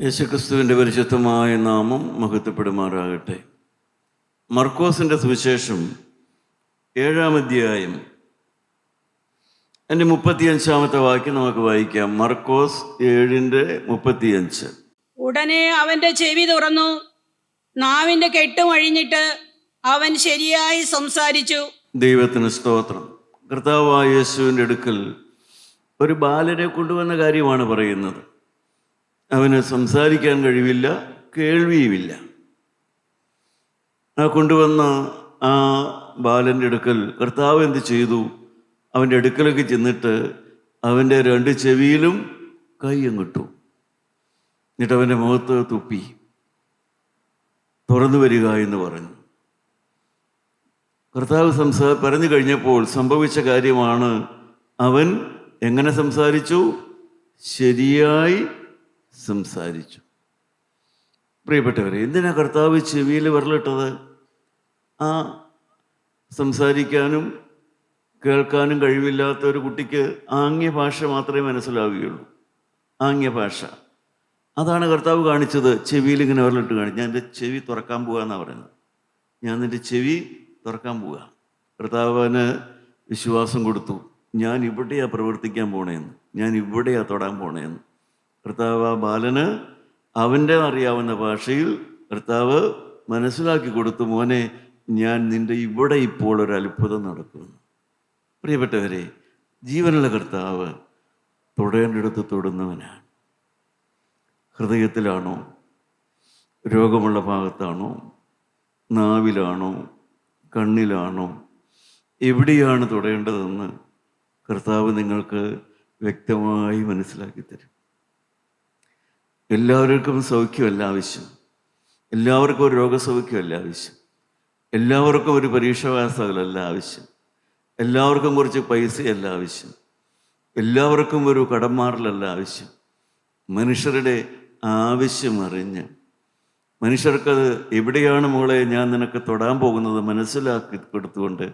യേശുക്രിസ്തുവിൻ്റെ പരിശുദ്ധമായ നാമം മഹത്വപ്പെടുമാറാകട്ടെ. മർക്കോസിൻ്റെ സുവിശേഷം 7-ാം അധ്യായം എൻ്റെ 35-ാമത്തെ വാക്യം നമുക്ക് വായിക്കാം. മർക്കോസ് 7:35. ഉടനെ അവന്റെ ചെവി തുറന്നു, നാവിന്റെ കെട്ടും അഴിഞ്ഞിട്ട് അവൻ ശരിയായി സംസാരിച്ചു. ദൈവത്തിന് സ്തോത്രം. കർത്താവായ യേശുവിൻ്റെ അടുക്കൽ ഒരു ബാലനെ കൊണ്ടുവന്ന കാര്യമാണ് പറയുന്നത്. അവന് സംസാരിക്കാൻ കഴിവില്ല, കേൾവിയുമില്ല. കൊണ്ടുവന്ന ആ ബാലൻ്റെ അടുക്കൽ കർത്താവ് എന്ത് ചെയ്തു? അവൻ്റെ അടുക്കലേക്ക് ചെന്നിട്ട് അവൻ്റെ 2 ചെവിയിലും കൈയങ്ങിട്ടു. എന്നിട്ട് അവൻ്റെ മുഖത്ത് തുപ്പി, തുറന്നു വരിക എന്ന് പറഞ്ഞു. കർത്താവ് പറഞ്ഞു കഴിഞ്ഞപ്പോൾ സംഭവിച്ച കാര്യമാണ്. അവൻ എങ്ങനെ സംസാരിച്ചു? ശരിയായി സംസാരിച്ചു. പ്രിയപ്പെട്ടവരെ, എന്തിനാ കർത്താവ് ചെവിയിൽ വിരലിട്ടത്? ആ സംസാരിക്കാനും കേൾക്കാനും കഴിവില്ലാത്ത ഒരു കുട്ടിക്ക് ആംഗ്യ ഭാഷ മാത്രമേ മനസ്സിലാവുകയുള്ളൂ. ആംഗ്യ ഭാഷ അതാണ് കർത്താവ് കാണിച്ചത്. ചെവിയിൽ ഇങ്ങനെ വിരലിട്ട് കാണിച്ചു. ഞാൻ എൻ്റെ ചെവി തുറക്കാൻ പോവുക എന്നാണ് പറയുന്നത്. ഞാൻ നിൻ്റെ ചെവി തുറക്കാൻ പോവുക. കർത്താവിന് വിശ്വാസം കൊടുത്തു. ഞാൻ ഇവിടെയാണ് പ്രവർത്തിക്കാൻ പോണേന്ന്, ഞാൻ ഇവിടെയാണ് തൊടാൻ പോണേന്ന്. കർത്താവ് ആ ബാലന് അവൻ്റെ അറിയാവുന്ന ഭാഷയിൽ കർത്താവ് മനസ്സിലാക്കി കൊടുത്തു, മോനെ, ഞാൻ നിൻ്റെ ഇവിടെ ഇപ്പോൾ ഒരു അത്ഭുതം നടക്കുമെന്ന്. പ്രിയപ്പെട്ടവരെ, ജീവനുള്ള കർത്താവ് തൊടേണ്ടിടത്ത് തൊടുന്നവനാണ്. ഹൃദയത്തിലാണോ? രോഗമുള്ള ഭാഗത്താണോ? നാവിലാണോ? കണ്ണിലാണോ? എവിടെയാണ് തൊടേണ്ടതെന്ന് കർത്താവ് നിങ്ങൾക്ക് വ്യക്തമായി മനസ്സിലാക്കി തരും. എല്ലാവർക്കും സൗഖ്യമല്ല ആവശ്യം, എല്ലാവർക്കും ഒരു രോഗസൗഖ്യമല്ല ആവശ്യം, എല്ലാവർക്കും ഒരു പരീക്ഷാവാസമല്ല ആവശ്യം, എല്ലാവർക്കും കുറച്ച് പൈസയല്ല ആവശ്യം, എല്ലാവർക്കും ഒരു കടമാറലല്ല ആവശ്യം. മനുഷ്യരുടെ ആവശ്യം അറിഞ്ഞ്, മനുഷ്യർക്കത് എവിടെയാണ് മോളെ ഞാൻ നിനക്ക് തൊടാൻ പോകുന്നത് മനസ്സിലാക്കി കൊടുത്തുകൊണ്ട്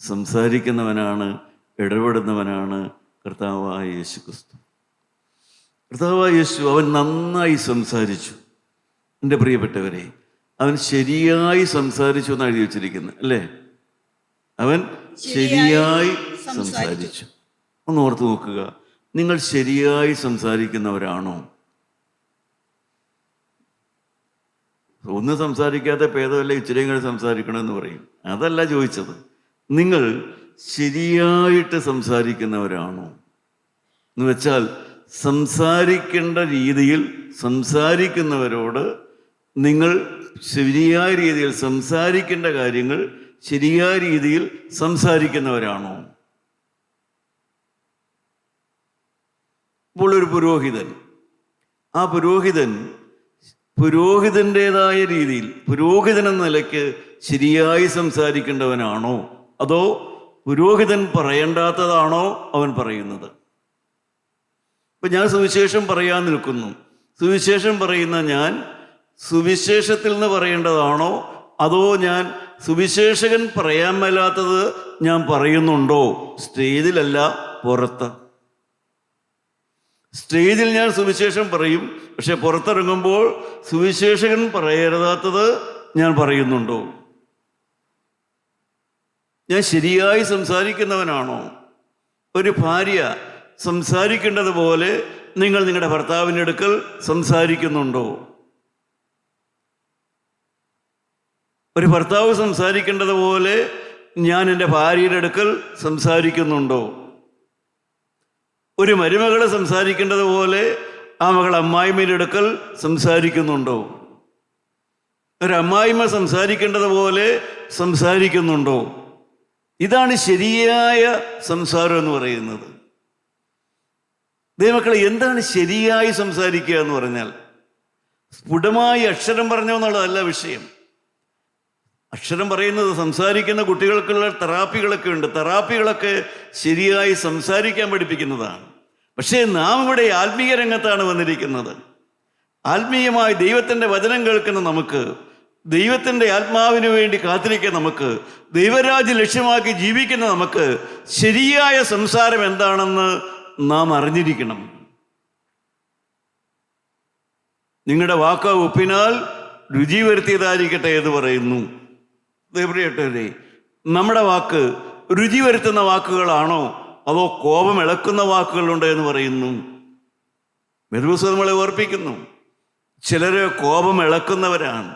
സംസാരിക്കുന്നവനാണ്, ഇടപെടുന്നവനാണ് കർത്താവായ യേശു ക്രിസ്തു. കർത്താവായ യേശു അവൻ നന്നായി സംസാരിച്ചു. എൻ്റെ പ്രിയപ്പെട്ടവരെ, അവൻ ശരിയായി സംസാരിച്ചു എന്ന് എഴുതി വച്ചിരിക്കുന്നത് അല്ലേ? അവൻ ശരിയായി സംസാരിച്ചു. ഒന്ന് ഓർത്ത് നോക്കുക, നിങ്ങൾ ശരിയായി സംസാരിക്കുന്നവരാണോ? ഒന്ന് സംസാരിക്കാത്ത ഭേദമല്ല, ഇച്ചിരിയും കൂടെ സംസാരിക്കണമെന്ന് പറയും. അതല്ല ചോദിച്ചത്. നിങ്ങൾ ശരിയായിട്ട് സംസാരിക്കുന്നവരാണോ എന്ന് വെച്ചാൽ, സംസാരിക്കേണ്ട രീതിയിൽ സംസാരിക്കുന്നവരോട് നിങ്ങൾ ശരിയായ രീതിയിൽ സംസാരിക്കേണ്ട കാര്യങ്ങൾ ശരിയായ രീതിയിൽ സംസാരിക്കുന്നവരാണോ? ഇപ്പോൾ ഒരു പുരോഹിതൻ, ആ പുരോഹിതൻ്റെതായ രീതിയിൽ പുരോഹിതൻ എന്ന നിലയ്ക്ക് ശരിയായി സംസാരിക്കേണ്ടവനാണോ? അതോ പുരോഹിതൻ പറയേണ്ടാത്തതാണോ അവൻ പറയുന്നത്? ഇപ്പം ഞാൻ സുവിശേഷം പറയാൻ നിൽക്കുന്നു. സുവിശേഷം പറയുന്ന ഞാൻ സുവിശേഷത്തിൽ നിന്ന് പറയേണ്ടതാണോ? അതോ ഞാൻ സുവിശേഷകൻ പറയാൻ മേലാത്തത് ഞാൻ പറയുന്നുണ്ടോ? സ്റ്റേജിലല്ല, പുറത്ത്. സ്റ്റേജിൽ ഞാൻ സുവിശേഷം പറയും, പക്ഷെ പുറത്തിറങ്ങുമ്പോൾ സുവിശേഷകൻ പറയരുതാത്തത് ഞാൻ പറയുന്നുണ്ടോ? ഞാൻ ശരിയായി സംസാരിക്കുന്നവനാണോ? ഒരു ഭാര്യ സംസാരിക്കേണ്ടത് പോലെ നിങ്ങൾ നിങ്ങളുടെ ഭർത്താവിൻ്റെ അടുക്കൽ സംസാരിക്കുന്നുണ്ടോ? ഒരു ഭർത്താവ് സംസാരിക്കേണ്ടത് പോലെ ഞാൻ എൻ്റെ ഭാര്യയുടെ അടുക്കൽ സംസാരിക്കുന്നുണ്ടോ? ഒരു മരുമകളെ സംസാരിക്കേണ്ടത് പോലെ ആ മകൾ അമ്മായിമ്മയുടെ അടുക്കൽ സംസാരിക്കുന്നുണ്ടോ? ഒരു അമ്മായിമ്മ സംസാരിക്കേണ്ടത് പോലെ സംസാരിക്കുന്നുണ്ടോ? ഇതാണ് ശരിയായ സംസാരം എന്ന് പറയുന്നത്. ദൈവമക്കളെ, എന്താണ് ശരിയായി സംസാരിക്കുക എന്ന് പറഞ്ഞാൽ? സ്ഫുടമായി അക്ഷരം പറഞ്ഞോ എന്നുള്ളതല്ല വിഷയം. അക്ഷരം പറയുന്നത്, സംസാരിക്കുന്ന കുട്ടികൾക്കുള്ള തെറാപ്പികളൊക്കെ ഉണ്ട്. തെറാപ്പികളൊക്കെ ശരിയായി സംസാരിക്കാൻ പഠിപ്പിക്കുന്നതാണ്. പക്ഷേ നാം ഇവിടെ ആത്മീയ രംഗത്താണ് വന്നിരിക്കുന്നത്. ആത്മീയമായി ദൈവത്തിൻ്റെ വചനം കേൾക്കുന്ന നമുക്ക്, ദൈവത്തിൻ്റെ ആത്മാവിന് വേണ്ടി കാത്തിരിക്കുന്ന നമുക്ക്, ദൈവരാജ്യം ലക്ഷ്യമാക്കി ജീവിക്കുന്ന നമുക്ക് ശരിയായ സംസാരം എന്താണെന്ന് നാം അറിഞ്ഞിരിക്കണം. നിങ്ങളുടെ വാക്ക് ഉപ്പിനാൽ രുചി വരുത്തിയതായിരിക്കട്ടെ എന്ന് പറയുന്നു. പ്രിയപ്പെട്ടവരെ, നമ്മുടെ വാക്ക് രുചി വരുത്തുന്ന വാക്കുകളാണോ അതോ കോപം ഇളക്കുന്ന വാക്കുകളുണ്ടോ എന്ന് പറയുന്നു. വേദപുസ്തകം നമ്മളെ ഓർപ്പിക്കുന്നു, ചിലര് കോപം ഇളക്കുന്നവരാണ്,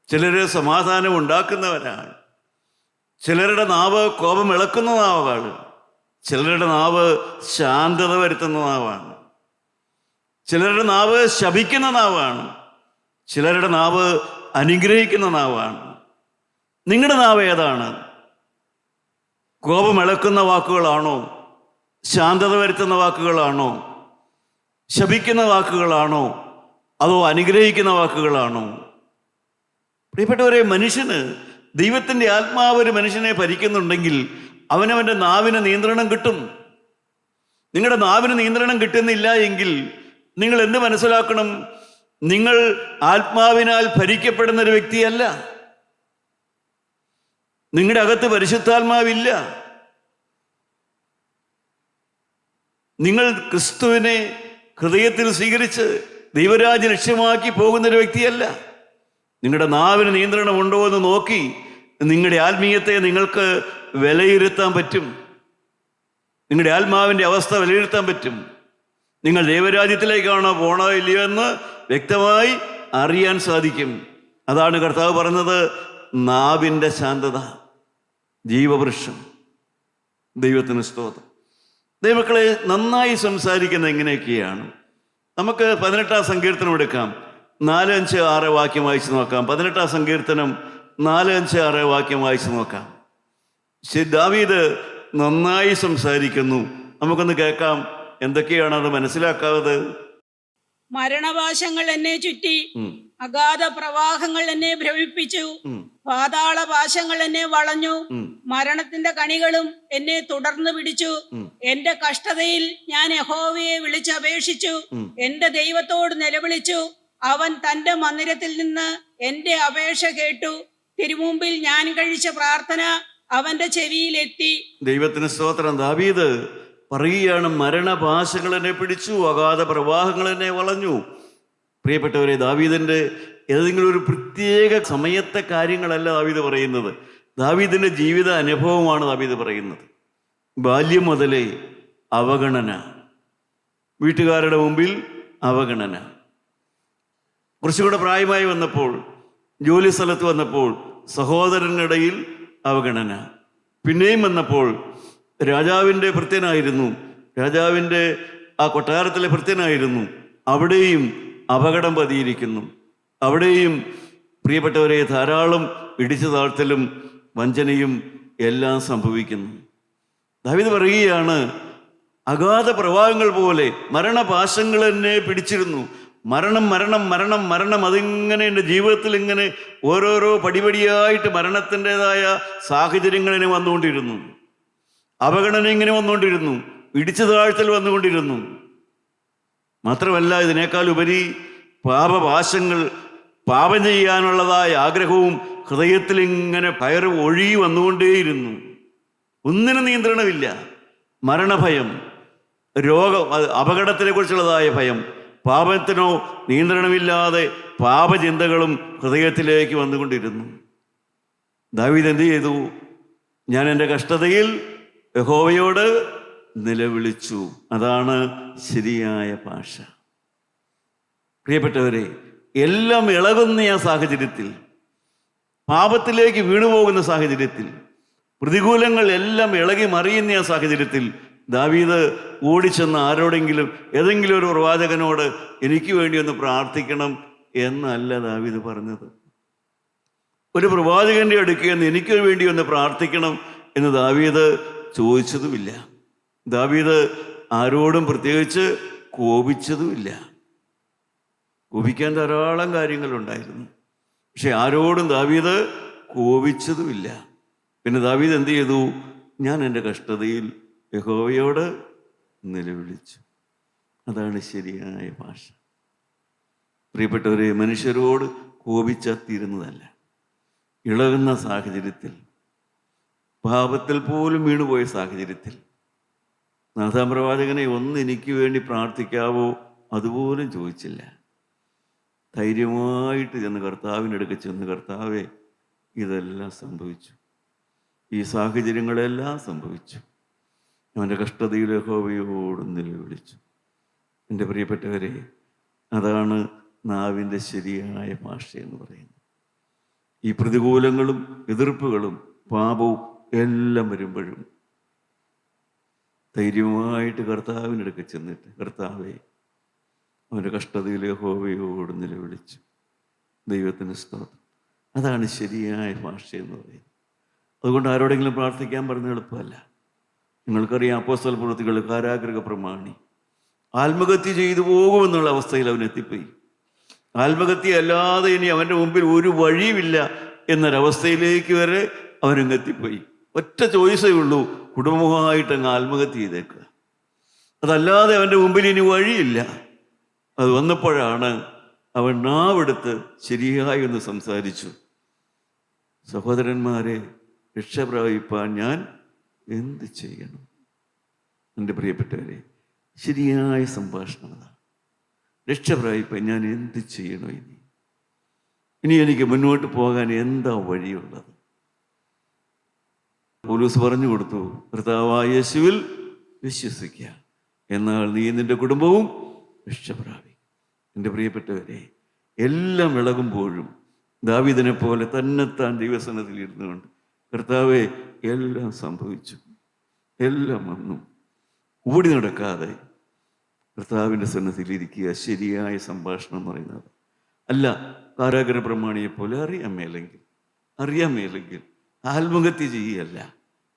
ചിലര് സമാധാനം ഉണ്ടാക്കുന്നവരാണ്. ചിലരുടെ നാവ് കോപം ഇളക്കുന്ന നാവാണ്, ചിലരുടെ നാവ് ശാന്തത വരുത്തുന്ന നാവാണ്. ചിലരുടെ നാവ് ശപിക്കുന്ന നാവാണ്, ചിലരുടെ നാവ് അനുഗ്രഹിക്കുന്ന നാവാണ്. നിങ്ങളുടെ നാവ് ഏതാണ്? കോപം ഇളക്കുന്ന വാക്കുകളാണോ? ശാന്തത വരുത്തുന്ന വാക്കുകളാണോ? ശപിക്കുന്ന വാക്കുകളാണോ? അതോ അനുഗ്രഹിക്കുന്ന വാക്കുകളാണോ? പ്രിയപ്പെട്ടവരെ, മനുഷ്യന് ദൈവത്തിൻ്റെ ആത്മാവ് ഒരു മനുഷ്യനെ ഭരിക്കുന്നുണ്ടെങ്കിൽ അവനവൻ്റെ നാവിന് നിയന്ത്രണം കിട്ടും. നിങ്ങളുടെ നാവിന് നിയന്ത്രണം കിട്ടുന്നില്ല എങ്കിൽ നിങ്ങൾ എന്ത് മനസ്സിലാക്കണം? നിങ്ങൾ ആത്മാവിനാൽ ഭരിക്കപ്പെടുന്ന ഒരു വ്യക്തിയല്ല. നിങ്ങളുടെ അകത്ത് പരിശുദ്ധാത്മാവില്ല. നിങ്ങൾ ക്രിസ്തുവിനെ ഹൃദയത്തിൽ സ്വീകരിച്ച് ദൈവരാജ്യം ലക്ഷ്യമാക്കി പോകുന്നൊരു വ്യക്തിയല്ല. നിങ്ങളുടെ നാവിന് നിയന്ത്രണമുണ്ടോ എന്ന് നോക്കി നിങ്ങളുടെ ആത്മീയത്തെ നിങ്ങൾക്ക് വിലയിരുത്താൻ പറ്റും. നിങ്ങളുടെ ആത്മാവിൻ്റെ അവസ്ഥ വിലയിരുത്താൻ പറ്റും. നിങ്ങൾ ദൈവരാജ്യത്തിലേക്കാണോ പോണോ ഇല്ലയോ എന്ന് വ്യക്തമായി അറിയാൻ സാധിക്കും. അതാണ് കർത്താവ് പറഞ്ഞത്, നാവിൻ്റെ ശാന്തത ജീവവൃക്ഷം. ദൈവത്തിന് സ്തോത്രം. ദൈവമക്കളെ, നന്നായി സംസാരിക്കുന്നത് എങ്ങനെയൊക്കെയാണ്? നമുക്ക് 18-ാം സങ്കീർത്തനം എടുക്കാം. 4, 5, 6 വാക്യം വായിച്ചു നോക്കാം. 18-ാം സങ്കീർത്തനം 4, 5, 6 വാക്യം വായിച്ചു നോക്കാം. ദാവീദ് നന്നായി സംസാരിക്കുന്നു. നമുക്കൊന്ന് കേൾക്കാം. എന്തൊക്കെയാണ് അത് മനസ്സിലാക്കാവുന്നത്? മരണപാശങ്ങൾ എന്നെ ചുറ്റി, അഗാധ പ്രവാഹങ്ങൾ എന്നെ ഭ്രമിപ്പിച്ചു, പാതാള പാശങ്ങൾ എന്നെ വളഞ്ഞു, മരണത്തിന്റെ കണികളും എന്നെ തുടർന്ന് പിടിച്ചു. എന്റെ കഷ്ടതയിൽ ഞാൻ യഹോവയെ വിളിച്ചപേക്ഷിച്ചു, എന്റെ ദൈവത്തോട് നിലവിളിച്ചു. അവൻ തന്റെ മന്ദിരത്തിൽ നിന്ന് എന്റെ അപേക്ഷ കേട്ടു. തിരുമുമ്പിൽ ഞാൻ കഴിച്ച പ്രാർത്ഥന അവന്റെ ചെവിയിൽ എത്തി. ദൈവത്തിന് സ്തോത്രം. ദാവീദ് പറയുകയാണ്, മരണപാശങ്ങൾ എന്നെ പിടിച്ചു, അഗാധ പ്രവാഹങ്ങൾ എന്നെ വളഞ്ഞു. പ്രിയപ്പെട്ടവരെ, ദാവീദിന്റെ ഏതെങ്കിലും ഒരു പ്രത്യേക സമയത്തെ കാര്യങ്ങളല്ല ദാവീദ് പറയുന്നത്. ദാവീദിന്റെ ജീവിത അനുഭവമാണ് ദാവീദ് പറയുന്നത്. ബാല്യം മുതലേ അവഗണന, വീട്ടുകാരുടെ മുമ്പിൽ അവഗണന, കുറച്ചുകൂടെ പ്രായമായി വന്നപ്പോൾ, ജോലി സ്ഥലത്ത് വന്നപ്പോൾ സഹോദരനിടയിൽ അവഗണന, പിന്നെയും വന്നപ്പോൾ രാജാവിൻ്റെ ഭൃത്യനായിരുന്നു, രാജാവിൻ്റെ ആ കൊട്ടാരത്തിലെ ഭൃത്യനായിരുന്നു, അവിടെയും അപകടം പതിയിരിക്കുന്നു. അവിടെയും പ്രിയപ്പെട്ടവരെ ധാരാളം ഇടിച്ചു താഴ്ത്തലും വഞ്ചനയും എല്ലാം സംഭവിക്കുന്നു. ദാവീദ് പറയുകയാണ്, അഗാധ പ്രവാഹങ്ങൾ പോലെ മരണപാശങ്ങൾ എന്നെ പിടിച്ചിരുന്നു. മരണം മരണം മരണം മരണം അതിങ്ങനെ എൻ്റെ ജീവിതത്തിൽ ഇങ്ങനെ ഓരോരോ പടിപടിയായിട്ട് മരണത്തിൻ്റെതായ സാഹചര്യങ്ങൾ ഇങ്ങനെ വന്നുകൊണ്ടിരുന്നു. അവഗണന ഇങ്ങനെ വന്നുകൊണ്ടിരുന്നു, ഇടിച്ചു താഴ്ത്തൽ വന്നുകൊണ്ടിരുന്നു. മാത്രമല്ല, ഇതിനേക്കാൾ ഉപരി പാപപാശങ്ങൾ, പാപം ചെയ്യാനുള്ളതായ ആഗ്രഹവും ഹൃദയത്തിൽ ഇങ്ങനെ കയറി ഒഴുകി വന്നുകൊണ്ടേയിരുന്നു. ഒന്നിനും നിയന്ത്രണമില്ല. മരണഭയം, രോഗം, അപകടത്തിനെ കുറിച്ചുള്ളതായ ഭയം, പാപത്തിനോ നിയന്ത്രണമില്ലാതെ പാപചിന്തകളും ഹൃദയത്തിലേക്ക് വന്നുകൊണ്ടിരുന്നു. ദാവീദ് എന്ത് ചെയ്തു? ഞാൻ എൻ്റെ കഷ്ടതയിൽ യഹോവയോട് നിലവിളിച്ചു. അതാണ് ശരിയായ ഭാഷ. പ്രിയപ്പെട്ടവരെ, എല്ലാം ഇളകുന്ന ആ സാഹചര്യത്തിൽ, പാപത്തിലേക്ക് വീണുപോകുന്ന സാഹചര്യത്തിൽ, പ്രതികൂലങ്ങൾ എല്ലാം ഇളകി മറിയുന്ന ആ സാഹചര്യത്തിൽ ദാവീദ് ഓടിച്ചെന്ന് ആരോടെങ്കിലും, ഏതെങ്കിലും ഒരു പ്രവാചകനോട് എനിക്ക് വേണ്ടി ഒന്ന് പ്രാർത്ഥിക്കണം എന്നല്ല ദാവീദ് പറഞ്ഞത്. ഒരു പ്രവാചകന്റെ അടുക്കൽ നിന്ന് എനിക്ക് വേണ്ടി ഒന്ന് പ്രാർത്ഥിക്കണം എന്ന് ദാവീദ് ചോദിച്ചതുമില്ല. ദാവീദ് ആരോടും പ്രത്യേകിച്ച് കോപിച്ചതുമില്ല. കോപിക്കാൻ ധാരാളം കാര്യങ്ങളുണ്ടായിരുന്നു, പക്ഷെ ആരോടും ദാവീദ് കോപിച്ചതുമില്ല. പിന്നെ ദാവീദ് എന്ത് ചെയ്തു? ഞാൻ എൻ്റെ കഷ്ടതയിൽ യഹോവയോട് നിലവിളിച്ചു. അതാണ് ശരിയായ ഭാഷ. പ്രിയപ്പെട്ടവരെ, മനുഷ്യരോട് കോപിച്ചാൽ തീരുന്നതല്ല. ഇളകുന്ന സാഹചര്യത്തിൽ, പാപത്തിൽ പോലും വീണുപോയ സാഹചര്യത്തിൽ, നാഥാൻ പ്രവാചകനെ ഒന്ന് എനിക്ക് വേണ്ടി പ്രാർത്ഥിക്കാവോ അതുപോലും ചോദിച്ചില്ല. ധൈര്യമായിട്ട് ചെന്ന് കർത്താവിൻ്റെ അടുക്ക് ചെന്ന്, കർത്താവേ ഇതെല്ലാം സംഭവിച്ചു, ഈ സാഹചര്യങ്ങളെല്ലാം സംഭവിച്ചു, അവൻ്റെ കഷ്ടതയിൽ യഹോവയോട് നിലവിളിച്ചു. എൻ്റെ പ്രിയപ്പെട്ടവരെ, അതാണ് നാവിൻ്റെ ശരിയായ ഭാഷയെന്ന് പറയുന്നത്. ഈ പ്രതികൂലങ്ങളും എതിർപ്പുകളും പാപവും എല്ലാം വരുമ്പോഴും ധൈര്യമായിട്ട് കർത്താവിൻ്റെ അടുക്ക് ചെന്നിട്ട്, കർത്താവേ അവൻ്റെ കഷ്ടതയിൽ യഹോവയോട് നിലവിളിച്ചു. ദൈവത്തിന് സ്തോത്രം. അതാണ് ശരിയായ ഭാഷയെന്ന് പറയുന്നത്. അതുകൊണ്ട് ആരോടെങ്കിലും പ്രാർത്ഥിക്കാൻ പറഞ്ഞ എളുപ്പമല്ല. നിങ്ങൾക്കറിയാം, അപ്പോസ്തല പ്രവൃത്തികൾ കാരാഗൃഹ പ്രമാണി ആത്മഹത്യ ചെയ്തു പോകുമെന്നുള്ള അവസ്ഥയിൽ അവൻ എത്തിപ്പോയി. ആത്മഹത്യ അല്ലാതെ ഇനി അവൻ്റെ മുമ്പിൽ ഒരു വഴിയുമില്ല എന്നൊരവസ്ഥയിലേക്ക് വരെ അവനങ്ങ് എത്തിപ്പോയി. ഒറ്റ ചോയ്സേ ഉള്ളൂ, കുടുംബമായിട്ടങ്ങ് ആത്മഹത്യ ചെയ്തേക്കുക. അതല്ലാതെ അവൻ്റെ മുമ്പിൽ ഇനി വഴിയില്ല. അത് വന്നപ്പോഴാണ് അവൻ നാവെടുത്ത് ശരിയായി ഒന്ന് സംസാരിച്ചു. സഹോദരന്മാരെ, രക്ഷ പ്രാപിപ്പാൻ ഞാൻ എന്ത് ചെയ്യണം? എൻ്റെ പ്രിയപ്പെട്ടവരെ, ശരിയായ സംഭാഷണം അതാണ്. രക്ഷ പ്രാപിപ്പാൻ ഞാൻ എന്ത് ചെയ്യണോ? ഇനി എനിക്ക് മുന്നോട്ട് പോകാൻ എന്താ വഴിയുള്ളത്? പൗലോസ് പറഞ്ഞു കൊടുത്തു, കർത്താവായ യേശുവിൽ വിശ്വസിക്കുക, എന്നാൽ നീ നിന്റെ കുടുംബവും രക്ഷ പ്രാപിക്കും. എൻ്റെ പ്രിയപ്പെട്ടവരെ, എല്ലാം ഇളകുമ്പോഴും ദാവീദിനെ പോലെ തന്നെത്താൻ ദൈവസന്നിധിയിൽ ഇരുന്നുകൊണ്ട്, കർത്താവേ എല്ലാം സംഭവിച്ചു, എല്ലാം വന്നു, ഓടി നടക്കാതെ കർത്താവിൻ്റെ സന്നിധിയിൽ ഇരിക്കുക. ശരിയായ സംഭാഷണം എന്ന് പറയുന്നത് അല്ല കാരാഗൃഹ പ്രമാണിയെ പോലെ അറിയാൻ മേലെങ്കിൽ ആത്മഹത്യ ചെയ്യുകയല്ല.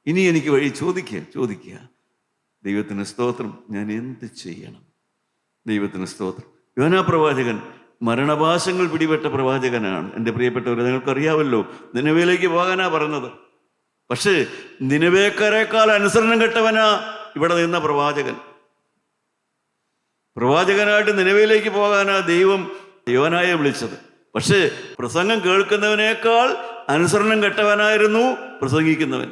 ഇനി എനിക്ക് വഴി ചോദിക്കുക. ദൈവത്തിന് സ്തോത്രം, ഞാൻ എന്ത് ചെയ്യണം? ദൈവത്തിന് സ്തോത്രം. യോനാ പ്രവാചകൻ മരണപാശങ്ങൾ പിടിപെട്ട പ്രവാചകനാണ്. എൻ്റെ പ്രിയപ്പെട്ടവരെ, നിങ്ങൾക്കറിയാമല്ലോ, നിനവേലേക്ക് പോകാനാ പറഞ്ഞത്. പക്ഷേ നിനവേക്കാരേക്കാൾ അനുസരണം കെട്ടവനാ ഇവിടെ നിന്ന പ്രവാചകനായിട്ട് നിനവേലേക്ക് പോകാനാ ദൈവം യോനായെ വിളിച്ചത്. പക്ഷേ പ്രസംഗം കേൾക്കുന്നവനേക്കാൾ അനുസരണം കെട്ടവനായിരുന്നു പ്രസംഗിക്കുന്നവൻ.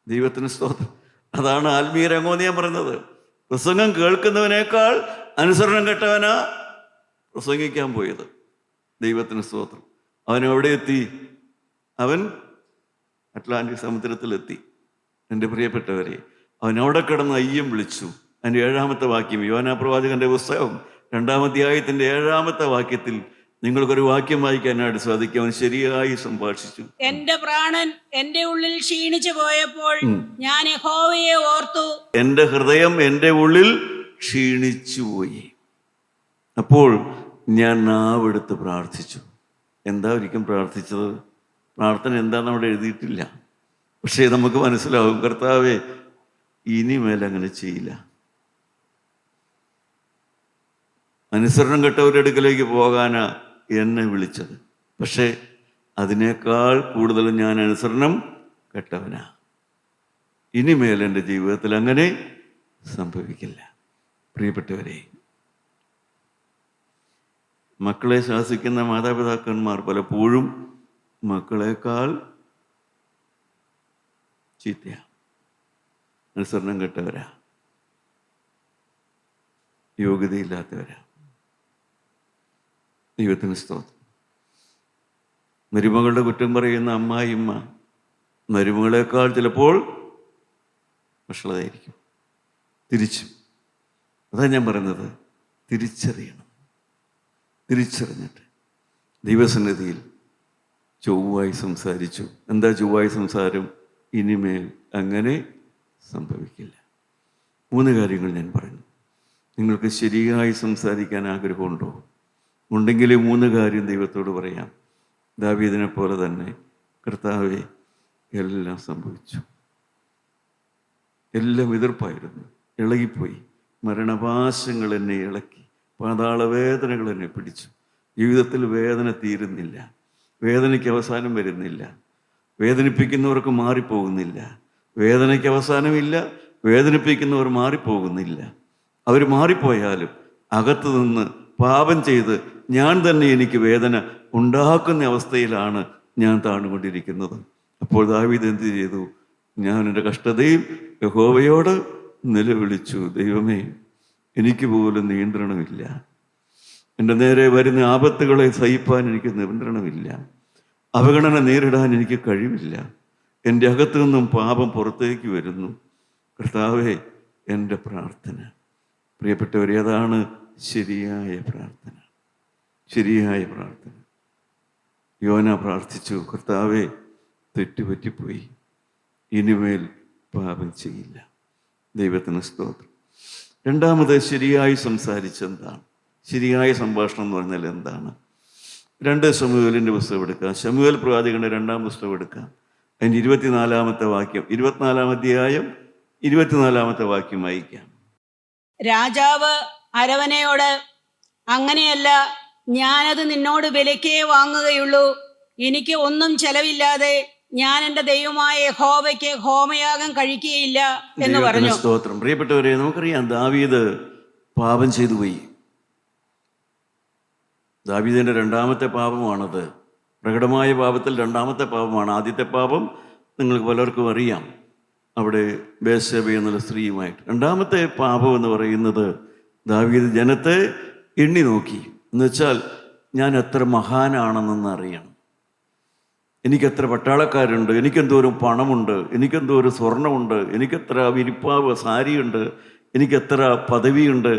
ദൈവത്തിന് സ്തോത്രം. അതാണ് ആത്മീയ രംഗമെന്ന് ഞാൻ പറഞ്ഞത്. പ്രസംഗം കേൾക്കുന്നവനേക്കാൾ അനുസരണം കെട്ടവനാ പ്രസംഗിക്കാൻ പോയത്. ദൈവത്തിന് സ്തോത്രം. അവൻ എവിടെ എത്തി? അവൻ അറ്റ്ലാന്റിക് സമുദ്രത്തിലെത്തി. എൻ്റെ പ്രിയപ്പെട്ടവരെ, അവൻ അവിടെ കിടന്ന് അയ്യം വിളിച്ചു. അതിൻ്റെ 7-ാമത്തെ വാക്യം, യോനാ പ്രവാചകന്റെ പുസ്തകം 2-ാം അധ്യായത്തിന്റെ 7-ാമത്തെ വാക്യത്തിൽ നിങ്ങൾക്കൊരു വാക്യം വായിക്കാനായിട്ട് സാധിക്കും. അവൻ ശരിയായി സംഭാഷിച്ചു. എന്റെ പ്രാണൻ എന്റെ ഉള്ളിൽ ക്ഷീണിച്ചു പോയപ്പോൾ ഞാൻ യഹോവയെ ഓർത്തു. എൻ്റെ ഹൃദയം എൻ്റെ ഉള്ളിൽ ക്ഷീണിച്ചുപോയി. അപ്പോൾ ഞാൻ നാവെടുത്ത് പ്രാർത്ഥിച്ചു. എന്താ ഒരിക്കലും പ്രാർത്ഥിച്ചത്? പ്രാർത്ഥന എന്താണെന്ന് അവിടെ എഴുതിയിട്ടില്ല. പക്ഷേ നമുക്ക് മനസ്സിലാവും, കർത്താവേ ഇനിമേൽ അങ്ങനെ ചെയ്യില്ല. അനുസരണം കെട്ടവരുടെ അടുക്കലേക്ക് പോകാനാ എന്നെ വിളിച്ചത്. പക്ഷേ അതിനേക്കാൾ കൂടുതൽ ഞാൻ അനുസരണം കെട്ടവനാ. ഇനിമേൽ എൻ്റെ ജീവിതത്തിൽ അങ്ങനെ സംഭവിക്കില്ല. പ്രിയപ്പെട്ടവരെ, മക്കളെ ശാസിക്കുന്ന മാതാപിതാക്കന്മാർ പലപ്പോഴും മക്കളെക്കാൾ ചീത്തയാ, അനുസരണം കെട്ടവരാ, യോഗ്യതയില്ലാത്തവരാ. ദൈവത്തിന് സ്തോത്രം. മരുമകളുടെ കുറ്റം പറയുന്ന അമ്മായിമ്മ മരുമകളെക്കാൾ ചിലപ്പോൾ വഷളായിരിക്കും. അതാ ഞാൻ പറയുന്നത്, തിരിച്ചറിഞ്ഞിട്ട് ദൈവസന്നിധിയിൽ ചൊവ്വായി സംസാരിച്ചു. എന്താ ചൊവ്വായി സംസാരം? ഇനിമേൽ അങ്ങനെ സംഭവിക്കില്ല. 3 കാര്യങ്ങൾ ഞാൻ പറഞ്ഞു. നിങ്ങൾക്ക് ശരിയായി സംസാരിക്കാൻ ആഗ്രഹമുണ്ടോ? ഉണ്ടെങ്കിൽ 3 കാര്യം ദൈവത്തോട് പറയാം. ദാവീദിനെ പോലെ തന്നെ, കർത്താവേ എല്ലാം സംഭവിച്ചു, എല്ലാം എതിർപ്പായിരുന്നു, ഇളകിപ്പോയി, മരണപാശങ്ങൾ എന്നെ ഇളക്കി, പാതാള വേദനകൾ എന്നെ പിടിച്ചു, ജീവിതത്തിൽ വേദന തീരുന്നില്ല, വേദനയ്ക്ക് അവസാനം വരുന്നില്ല, വേദനിപ്പിക്കുന്നവർക്ക് മാറിപ്പോകുന്നില്ല, വേദനയ്ക്ക് അവസാനമില്ല, വേദനിപ്പിക്കുന്നവർ മാറിപ്പോകുന്നില്ല. അവർ മാറിപ്പോയാലും അകത്തു നിന്ന് പാപം ചെയ്ത് ഞാൻ തന്നെ എനിക്ക് വേദന ഉണ്ടാക്കുന്ന അവസ്ഥയിലാണ് ഞാൻ താണുകൊണ്ടിരിക്കുന്നത്. അപ്പോൾ ദാവീദ് എന്ത് ചെയ്തു? ഞാൻ എൻ്റെ കഷ്ടതയിൽ യഹോവയോട് നിലവിളിച്ചു. ദൈവമേ, എനിക്ക് പോലും നിയന്ത്രണമില്ല, എൻ്റെ നേരെ വരുന്ന ആപത്തുകളെ സഹിപ്പാൻ എനിക്ക് നിയന്ത്രണമില്ല. അവഗണന നേരിടാൻ എനിക്ക് കഴിവില്ല. എൻ്റെ അകത്തു നിന്നും പാപം പുറത്തേക്ക് വരുന്നു. കർത്താവേ, എൻ്റെ പ്രാർത്ഥന. പ്രിയപ്പെട്ടവരെ, അതാണ് ശരിയായ പ്രാർത്ഥന. ശരിയായ പ്രാർത്ഥന. യോന പ്രാർത്ഥിച്ചു, കർത്താവേ, തെറ്റുപറ്റിപ്പോയി, ഇനിമേൽ പാപം ചെയ്യില്ല. ദൈവത്തിന് സ്തോത്രം. രണ്ടാമത്, ശരിയായി സംസാരിച്ചെന്താണ്? ശരിയായ സംഭാഷണം എന്ന് പറഞ്ഞാൽ എന്താണ്? 2 ശമൂവേലിൻ്റെ പുസ്തകം എടുക്കാം. ശമൂവേൽ പ്രവാചകന്റെ 2-ാം പുസ്തകം എടുക്കാം. അതിൻ്റെ 24-ാമത്തെ വാക്യം, 24-ാം അധ്യായം 24-ാമത്തെ വാക്യം വായിക്കാം. രാജാവ് അരവനയോട്, അങ്ങനെയല്ല, ഞാനത് നിന്നോട് വിലക്കേ വാങ്ങുകയുള്ളൂ. എനിക്ക് ഒന്നും ചെലവില്ലാതെ ഞാൻ എൻ്റെ ദൈവമായ യഹോവയ്ക്ക് ഹോമയാഗം കഴിക്കുകയില്ല എന്ന് പറഞ്ഞു. സ്തോത്രം. പ്രിയപ്പെട്ടവരെ, നമുക്കറിയാം ദാവീദ് പാപം ചെയ്തു പോയി. ദാവീദിന്റെ 2-ാമത്തെ പാപമാണത്. പ്രകടമായ പാപത്തിൽ 2-ാമത്തെ പാപമാണ്. ആദ്യത്തെ പാപം നിങ്ങൾക്ക് പലർക്കും അറിയാം, അവിടെ ബേത്ശേബ എന്നുള്ള സ്ത്രീയുമായിട്ട്. 2-ാമത്തെ പാപം എന്ന് പറയുന്നത് ദാവീദ് ജനത്തെ എണ്ണി നോക്കി. എന്നുവെച്ചാൽ, ഞാൻ എത്ര മഹാനാണെന്നൊന്ന് അറിയണം, എനിക്കെത്ര പട്ടാളക്കാരുണ്ട്, എനിക്കെന്തോരം പണമുണ്ട്, എനിക്കെന്തോരം സ്വർണമുണ്ട്, എനിക്കെത്ര വിരിപ്പാവ് സാരിയുണ്ട്, എനിക്കെത്ര പദവിയുണ്ട്,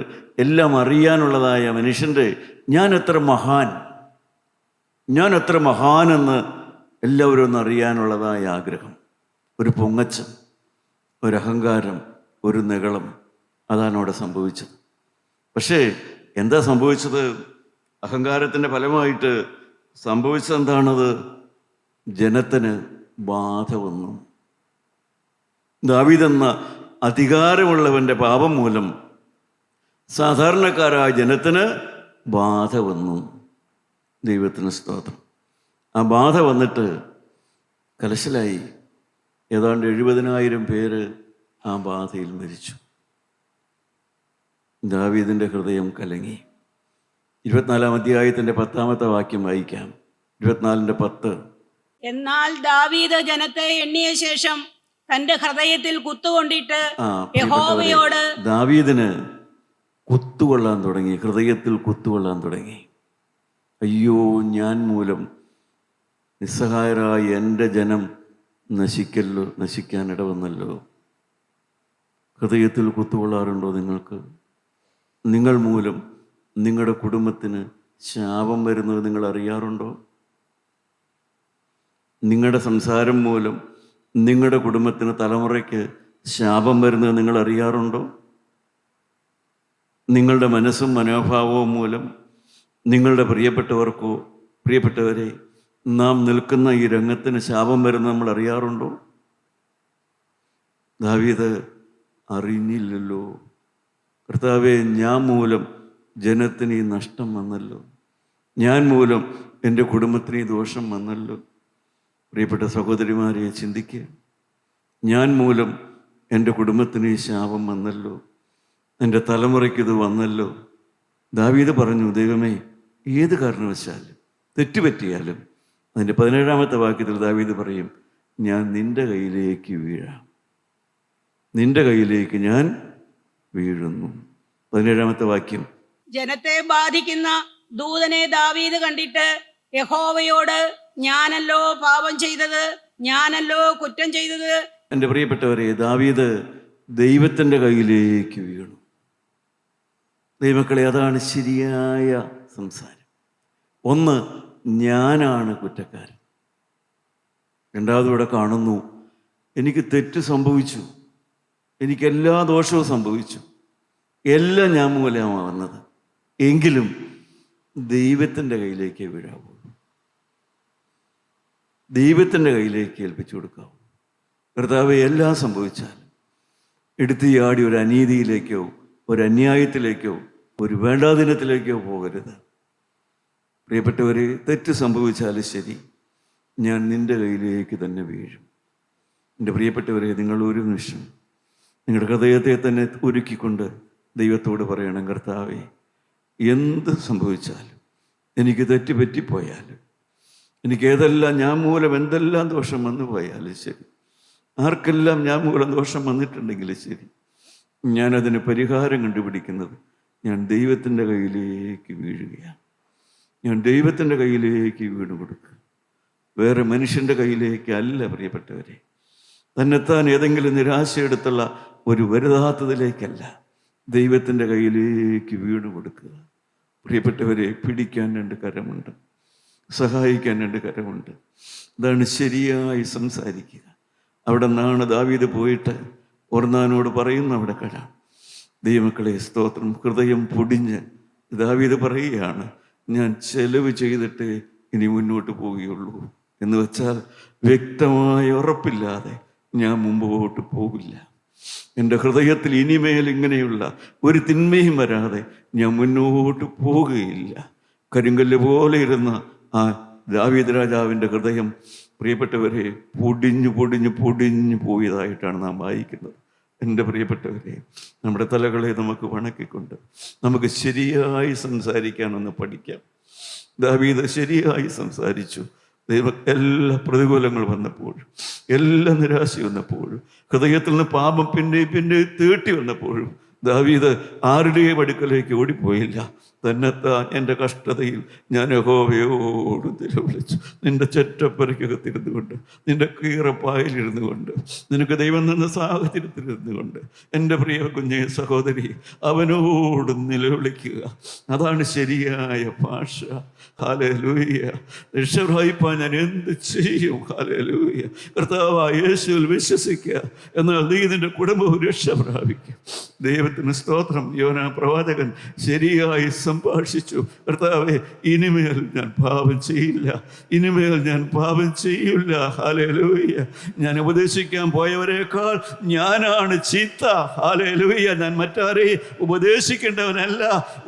എല്ലാം അറിയാനുള്ളതായ മനുഷ്യൻ്റെ ഞാൻ എത്ര മഹാനെന്ന് എല്ലാവരും ഒന്ന് അറിയാനുള്ളതായ ആഗ്രഹം, ഒരു പൊങ്ങച്ചം, ഒരു അഹങ്കാരം, ഒരു നിഗളം, അതാണ് അവിടെ സംഭവിച്ചത്. പക്ഷേ എന്താ സംഭവിച്ചത്? അഹങ്കാരത്തിൻ്റെ ഫലമായിട്ട് സംഭവിച്ചത് എന്താണത്? ജനത്തിന് ബാധ വന്നു. ദാവീദെന്ന അധികാരമുള്ളവൻ്റെ പാപം മൂലം സാധാരണക്കാരായ ജനത്തിന് ബാധ വന്നു. ദൈവത്തിന് സ്തോത്രം. ആ ബാധ വന്നിട്ട് കലശലായി. ഏതാണ്ട് 70,000 പേര് ആ ബാധയിൽ മരിച്ചു. ദാവീദിൻ്റെ ഹൃദയം കലങ്ങി. 24-ാം അധ്യായത്തിൻ്റെ 10-ാമത്തെ വാക്യം വായിക്കാം. 24:10. എന്നാൽ ദാവീദ് ജനത്തെ എണ്ണിയ ശേഷം തന്റെ ഹൃദയത്തിൽ കുത്തുകൊണ്ടിട്ട് യഹോവയോട്, ദാവീദിന് കുത്തുകൊള്ളാൻ തുടങ്ങി, ഹൃദയത്തിൽ കുത്തുകൊള്ളാൻ തുടങ്ങി. അയ്യോ, ഞാൻ മൂലം നിസ്സഹായരായ എൻ്റെ ജനം നശിക്കാൻ ഇടവന്നല്ലോ. ഹൃദയത്തിൽ കുത്തുകൊള്ളാറുണ്ടോ നിങ്ങൾക്ക്? നിങ്ങൾ മൂലം നിങ്ങളുടെ കുടുംബത്തിന് ശാപം വരുന്നത് നിങ്ങൾ അറിയാറുണ്ടോ? നിങ്ങളുടെ സംസാരം മൂലം നിങ്ങളുടെ കുടുംബത്തിന് തലമുറയ്ക്ക് ശാപം വരുന്നത് നിങ്ങൾ അറിയാറുണ്ടോ? നിങ്ങളുടെ മനസ്സും മനോഭാവവും മൂലം നിങ്ങളുടെ പ്രിയപ്പെട്ടവരെ നാം നിൽക്കുന്ന ഈ രംഗത്തിന് ശാപം വരുന്നത് നമ്മൾ അറിയാറുണ്ടോ? ദാവീദ് അറിഞ്ഞില്ലല്ലോ. കർത്താവേ, ഞാൻ മൂലം ജനത്തിന് ഈ നഷ്ടം വന്നല്ലോ, ഞാൻ മൂലം എൻ്റെ കുടുംബത്തിന് ഈ ദോഷം വന്നല്ലോ. പ്രിയപ്പെട്ട സഹോദരിമാരെ, ചിന്തിക്കുക. ഞാൻ മൂലം എൻ്റെ കുടുംബത്തിന് ഈ ശാപം വന്നല്ലോ, എൻ്റെ തലമുറയ്ക്കിത് വന്നല്ലോ. ദാവീദ് പറഞ്ഞു, ദൈവമേ, ഏത് കാരണവശാലും തെറ്റുപറ്റിയാലും, അതിൻ്റെ 17-ാമത്തെ വാക്യത്തിൽ ദാവീദ് പറയും, ഞാൻ നിൻ്റെ കയ്യിലേക്ക് വീഴാം, നിൻ്റെ കയ്യിലേക്ക് ഞാൻ വീഴുന്നു. 17-ാമത്തെ വാക്യം. ജനത്തെ ബാധിക്കുന്ന ദൂതനെ ദാവീദ് കണ്ടിട്ട് യഹോവയോട്, ഞാനല്ലോ പാപം ചെയ്തത്, ഞാനല്ലോ കുറ്റം ചെയ്തത്. എൻ്റെ പ്രിയപ്പെട്ടവരെ, ദാവീദ് ദൈവത്തിൻ്റെ കയ്യിലേക്ക് വീണു. ദൈവമക്കളെ, അതാണ് ശരിയായ സംസാരം. ഒന്ന്, ഞാനാണ് കുറ്റക്കാരൻ. രണ്ടാമത് ഇവിടെ കാണുന്നു, എനിക്ക് തെറ്റ് സംഭവിച്ചു, എനിക്ക് എല്ലാ ദോഷവും സംഭവിച്ചു, എല്ലാം ഞാൻ മൂലമാണ് വന്നത്. എങ്കിലും ദൈവത്തിൻ്റെ കയ്യിലേക്ക് വീഴാവൂ, ദൈവത്തിൻ്റെ കയ്യിലേക്ക് ഏൽപ്പിച്ചു കൊടുക്കാവൂ. കർത്താവെ, എല്ലാം സംഭവിച്ചാലും എടുത്തിയാടി ഒരു അനീതിയിലേക്കോ ഒരു അന്യായത്തിലേക്കോ ഒരു വേണ്ടാദിനത്തിലേക്കോ പോകരുത്. പ്രിയപ്പെട്ടവരെ, തെറ്റ് സംഭവിച്ചാലും ശരി, ഞാൻ നിൻ്റെ കയ്യിലേക്ക് തന്നെ വീഴും. എൻ്റെ പ്രിയപ്പെട്ടവരെ, നിങ്ങൾ ഒരു നിമിഷം നിങ്ങളുടെ ഹൃദയത്തെ തന്നെ ഒരുക്കിക്കൊണ്ട് ദൈവത്തോട് പറയണം, കർത്താവേ, എന്ത് സംഭവിച്ചാലും, എനിക്ക് തെറ്റ് പറ്റിപ്പോയാലും, എനിക്ക് ഏതെല്ലാം ഞാൻ മൂലം എന്തെല്ലാം ദോഷം വന്നു പോയാലും ശരി, ആർക്കെല്ലാം ഞാൻ മൂലം ദോഷം വന്നിട്ടുണ്ടെങ്കിലും ശരി, ഞാനതിന് പരിഹാരം കണ്ടുപിടിക്കുന്നത് ഞാൻ ദൈവത്തിൻ്റെ കയ്യിലേക്ക് വീഴുകയാണ്. ഞാൻ ദൈവത്തിൻ്റെ കയ്യിലേക്ക് വീണ് കൊടുക്കുക, വേറെ മനുഷ്യൻ്റെ കയ്യിലേക്ക് അല്ല പ്രിയപ്പെട്ടവരെ. തന്നെത്താൻ ഏതെങ്കിലും നിരാശയെടുത്തുള്ള ഒരു വരുതാത്തതിലേക്കല്ല, ദൈവത്തിൻ്റെ കയ്യിലേക്ക് വീണ് കൊടുക്കുക. പ്രിയപ്പെട്ടവരെ, പിടിക്കാൻ 2 കരമുണ്ട്, സഹായിക്കാൻ 2 കരമുണ്ട്. അതാണ് ശരിയായി സംസാരിക്കുക. അവിടെ നിന്നാണ് ദാവീദ് പോയിട്ട് ഒർന്നാനോട് പറയുന്ന അവിടെ കട. ദൈവമക്കളെ സ്തോത്രം. ഹൃദയം പൊടിഞ്ഞ് ദാവീദ് പറയുകയാണ്, ഞാൻ ചെലവ് ചെയ്തിട്ട് ഇനി മുന്നോട്ട് പോവുകയുള്ളൂ. എന്ന് വെച്ചാൽ വ്യക്തമായ ഉറപ്പില്ലാതെ ഞാൻ മുമ്പോട്ട് പോകില്ല. എൻ്റെ ഹൃദയത്തിൽ ഇനിമേൽ ഇങ്ങനെയുള്ള ഒരു തിന്മയും വരാതെ ഞാൻ മുന്നോട്ട് പോകുകയില്ല. കരിങ്കല്ല് പോലെ ഇരുന്ന ആ ദാവീദ് രാജാവിൻ്റെ ഹൃദയം പ്രിയപ്പെട്ടവരെ പൊടിഞ്ഞു പൊടിഞ്ഞു പൊടിഞ്ഞു പോയതായിട്ടാണ് നാം വായിക്കുന്നത്. എൻ്റെ പ്രിയപ്പെട്ടവരെ, നമ്മുടെ തലകളെ നമുക്ക് വണക്കിക്കൊണ്ട് നമുക്ക് ശരിയായി സംസാരിക്കാനൊന്ന് പഠിക്കാം. ദാവീദ് ശരിയായി സംസാരിച്ചു. എല്ലാ പ്രതികൂലങ്ങൾ വന്നപ്പോഴും, എല്ലാ നിരാശ വന്നപ്പോഴും, ഹൃദയത്തിൽ നിന്ന് പാപം പിന്നെ തേട്ടി വന്നപ്പോഴും ദാവീദ് ആരുടെയും അടുക്കലേക്ക് ഓടിപ്പോയില്ല. തന്നെത്താൻ എൻ്റെ കഷ്ടതയിൽ ഞാൻ യഹോവയോട് നിലവിളിച്ചു. നിന്റെ ചെറ്റപ്പരയ്ക്കകത്തിരുന്നു കൊണ്ട്, നിന്റെ കീറപ്പായലിരുന്നു കൊണ്ട്, നിനക്ക് ദൈവം നിന്ന സാഹചര്യത്തിലിരുന്നു കൊണ്ട്, എൻ്റെ പ്രിയ കുഞ്ഞെ സഹോദരി, അവനോട് നിലവിളിക്കുക. അതാണ് ശരിയായ ഭാഷ. ഹല്ലേലൂയ. രക്ഷപ്രാപിപ്പാൻ ഞാൻ എന്ത് ചെയ്യും? ഹല്ലേലൂയ. കർത്താവായ യേശുവിൽ വിശ്വസിക്കുക, എന്നാൽ നീ നിന്റെ കുടുംബവും രക്ഷ പ്രാപിക്കും. ദൈവത്തിന് സ്തോത്രം. യോനാ പ്രവാചകൻ ശരിയായി സംഭാഷിച്ചു. കർത്താവേ, ഇനിമേൽ ഞാൻ പാപം ചെയ്യില്ല, ഇനിമേൽ ഞാൻ പാപം ചെയ്യില്ല. ഹല്ലേലൂയ. ഞാൻ ഉപദേശിക്കാൻ പോയവരെക്കാൾ ഞാനാണ് ചീത്ത. ഹല്ലേലൂയ. ഞാൻ മറ്റാരെയും ഉപദേശിക്കേണ്ടവനല്ല,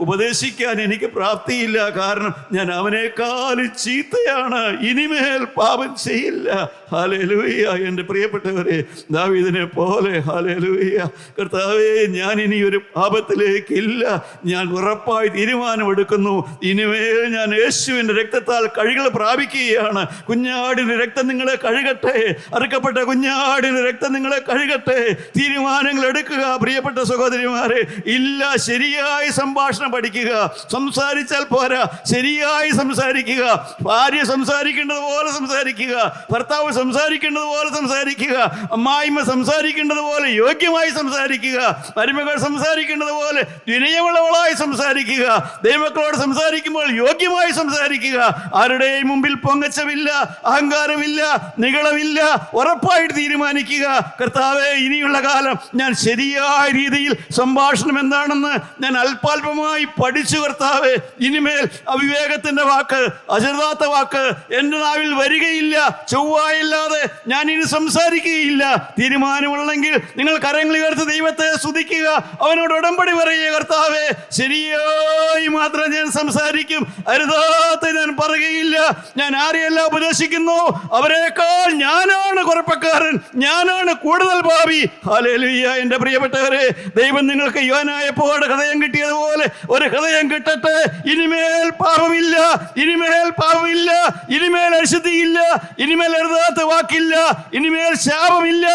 ഉപദേശിക്കാൻ എനിക്ക് പ്രാപ്തിയില്ല. കാരണം ഞാൻ അവനേക്കാൾ ചീത്തയാണ്. ഇനിമേൽ പാപം ചെയ്യില്ല. ഹല്ലേലൂയ. എൻ്റെ പ്രിയപ്പെട്ടവരെ, ദാവീദിനെ പോലെ ഹല്ലേലൂയ, കർത്താവേ, ഞാൻ ഇനി ഒരു പാപത്തിലേക്കില്ല. ഞാൻ ഉറപ്പായി തീരുമാനമെടുക്കുന്നു. ഇനിമേൽ ഞാൻ യേശുവിൻ്റെ രക്തത്താൽ കഴുകൽ പ്രാപിക്കുകയാണ്. കുഞ്ഞാടിൻ്റെ രക്തം നിങ്ങളെ കഴുകട്ടെ, അറുക്കപ്പെട്ട കുഞ്ഞാടിൻ്റെ രക്തം നിങ്ങളെ കഴുകട്ടെ. തീരുമാനങ്ങൾ എടുക്കുക പ്രിയപ്പെട്ട സഹോദരിമാരെ. ഇല്ല, ശരിയായി സംഭാഷണം പഠിക്കുക. സംസാരിച്ചാൽ പോരാ, ശരിയായി സംസാരിക്കുക. ഭാര്യ സംസാരിക്കേണ്ടത് പോലെ സംസാരിക്കുക, ഭർത്താവ് സംസാരിക്കേണ്ടത് പോലെ സംസാരിക്കുക, അമ്മായിമ്മ സംസാരിക്കേണ്ടത് പോലെ യോഗ്യമായി സംസാരിക്കുക, മരുമകൾ സംസാരിക്കേണ്ടത് പോലെ വിനയമുള്ളവളായി സംസാരിക്കുക. ദൈവമക്കളോട് സംസാരിക്കുമ്പോൾ യോഗ്യമായി സംസാരിക്കുക. ആരുടെയും മുമ്പിൽ പൊങ്ങച്ചമില്ല, അഹങ്കാരമില്ല, നികളമില്ല. ഉറപ്പായിട്ട് തീരുമാനിക്കുക, കർത്താവേ, ഇനിയുള്ള കാലം ഞാൻ ശരിയായ രീതിയിൽ സംഭാഷണം എന്താണെന്ന് ഞാൻ അല്പാൽപമായി പഠിച്ചു. കർത്താവേ, ഇനിമേൽ അവിവേകത്തിന്റെ വാക്ക്, അചിതാത്ത വാക്ക് എൻ്റെ നാവിൽ വരികയില്ല. ചൊവ്വായില്ലാതെ ഞാൻ ഇനി സംസാരിക്കുകയില്ല. തീരുമാനമുള്ളെങ്കിൽ നിങ്ങൾ കരങ്ങൾ ഉയർത്തി ദൈവത്തെ സ്തുതിക്കുക, അവനോട് ഉടമ്പടി പറയുക. കർത്താവേ, ശരിയായി മാത്രം ഞാൻ സംസാരിക്കും, അരുതാത്ത ഞാൻ പറയുകയില്ല. ഞാൻ ആരെയെല്ലാം ഉപദേശിക്കുന്നു അവരെക്കാൾ ഞാനാണ് കുഴപ്പക്കാരൻ, ഞാനാണ് കൂടുതൽ പാപി. ഹല്ലേലൂയ. എൻ്റെ പ്രിയപ്പെട്ടവരെ, ദൈവം നിങ്ങൾക്ക് യോനായപ്പോടെ ഹൃദയം കിട്ടിയതുപോലെ ഒരു ഹൃദയം കിട്ടട്ടെ. ഇനിമേൽ പാപമില്ല, ഇനിമേൽ പാപമില്ല, ഇനിമേൽ അശുദ്ധിയില്ല, ഇനിമേൽ അരുതാത്ത വാക്കില്ല, ഇനിമേൽ ശാപമില്ല,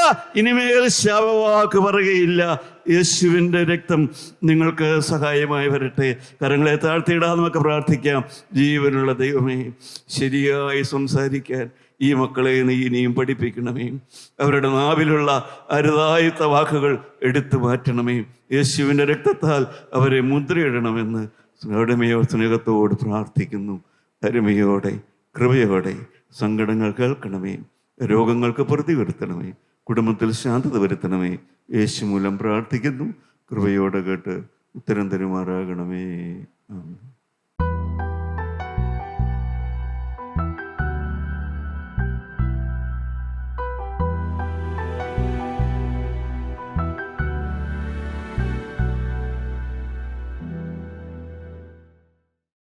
ഇനിമേൽ ശാപവാക്ക് പറയുകയില്ല. യേശുവിൻ്റെ രക്തം നിങ്ങൾക്ക് സഹായമായി വരട്ടെ. കരങ്ങളെ താഴ്ത്തിയിടാൻ നമുക്ക് പ്രാർത്ഥിക്കാം. ജീവനുള്ള ദൈവമേ, ശരിയായി സംസാരിക്കാൻ ഈ മക്കളെ നീ ഇനിയും പഠിപ്പിക്കണമേ. അവരുടെ നാവിലുള്ള അരുതായത്ത വാക്കുകൾ എടുത്തു മാറ്റണമേ. യേശുവിൻ്റെ രക്തത്താൽ അവരെ മുദ്രയിടണമെന്ന് അരുമയോ സ്നേഹത്തോട് പ്രാർത്ഥിക്കുന്നു. അരുമയോടെ കൃപയോടെ സങ്കടങ്ങൾ കേൾക്കണമേ, രോഗങ്ങൾക്ക് പ്രതി വരുത്തണമേ, കുടുംബത്തിൽ ശാന്തത വരുത്തണമേ. യേശു മൂലം പ്രാർത്ഥിക്കുന്നു. കൃപയോടെ കേട്ട് ഉത്തരം തരുമാറാകണമേ. ആമേൻ.